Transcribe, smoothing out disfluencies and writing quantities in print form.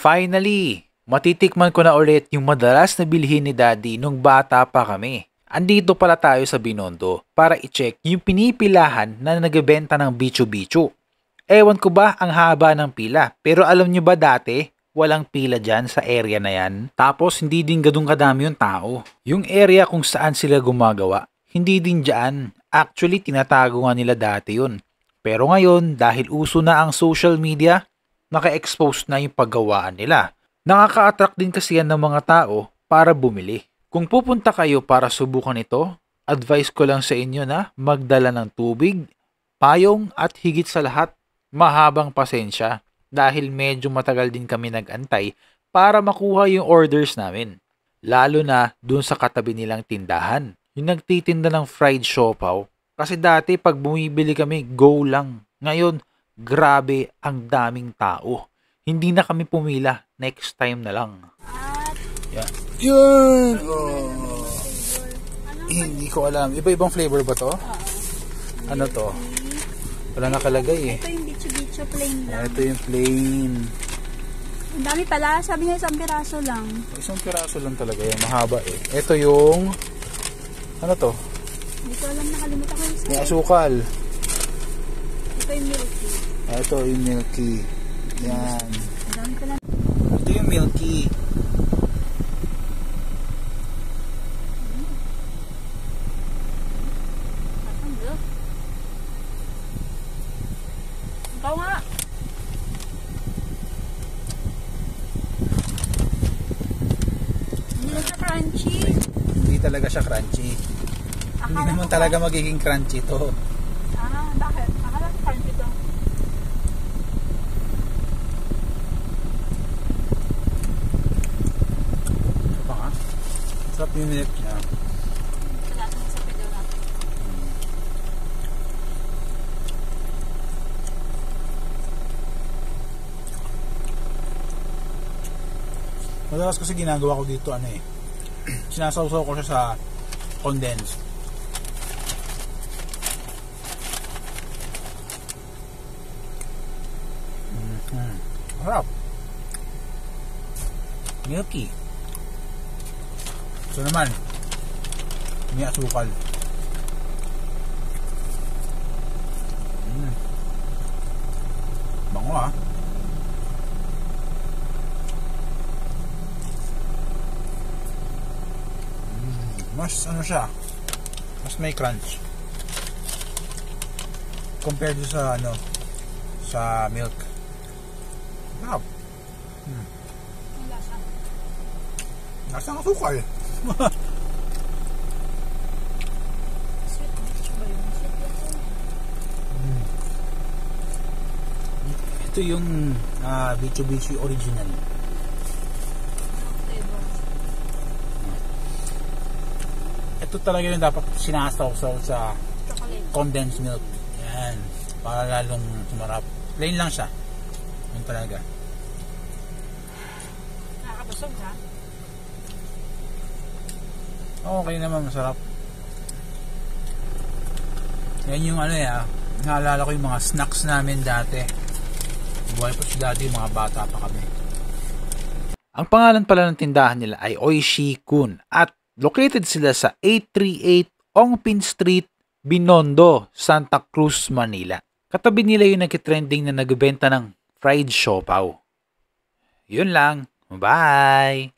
Finally, matitikman ko na ulit yung madalas na bilhin ni Daddy nung bata pa kami. Andito pala tayo sa Binondo para i-check yung pinipilahan na nagbebenta ng bicho-bicho. Ewan ko ba ang haba ng pila, pero alam nyo ba dati, walang pila dyan sa area na yan. Tapos hindi din gadong kadami yung tao. Yung area kung saan sila gumagawa, hindi din dyan. Actually, tinatago nga nila dati yun. Pero ngayon, dahil uso na ang social media, naka-expose na yung paggawaan nila. Nakaka-attract din kasi yan ng mga tao para bumili. Kung pupunta kayo para subukan ito, advice ko lang sa inyo na magdala ng tubig, payong at higit sa lahat, mahabang pasensya dahil medyo matagal din kami nag-antay para makuha yung orders namin. Lalo na dun sa katabi nilang tindahan, yung nagtitinda ng fried siopaw. Kasi dati pag bumibili kami, go lang. Ngayon, grabe ang daming tao. Hindi na kami pumila. Next time na lang. Yeah. Yun! Oh. Hindi ko alam. Iba-ibang flavor ba to? Ano to? Wala nakalagay eh. Ito yung bicho-bicho plain lang. Ito yung plain. Ang dami pala. Sabi niya isang piraso lang. Isang piraso lang talaga yan. Mahaba eh. Ito yung... Ano to? Hindi ko alam. Nakalimutan ko yung May asukal. Ito yung milky. Ito yung milky. Yan. Ang dami pala. Ito yung milky. Ikaw nga. Hindi na siya crunchy. Hindi talaga siya crunchy. Hindi naman talaga magiging crunchy to. Bakit? Akala ko crunchy to. Ito pa nga. Sarap yung milk niya. Wala sa sa video natin. Madalas kasi ginagawa ko dito sinasawsaw ko siya sa condensed. Harap. Milky. Ito naman. May asukal. Bango ah. Mas siya, mas may crunch compared sa sa milk. Sarap. Ang lasa. Lasa ng asukal. Sweet bicho ba yun? Sweet bicho. Ito yung bicho-bicho original. Ito talaga yung dapat sinasawsaw sa Chocolate. condensed milk. Yan. Para lalong sumarap. Plain lang siya. Yun talaga. Nakakabusog ha? Okay naman, masarap. Yan yung naalala ko yung mga snacks namin dati. Buhay pa si Daddy, mga bata pa kami. Ang pangalan pala ng tindahan nila ay Oishi-kun at located sila sa 838 Ongpin Street, Binondo, Santa Cruz, Manila. Katabi nila yung nagkitrending na nagbebenta ng fried siopaw. Yun lang. Bye!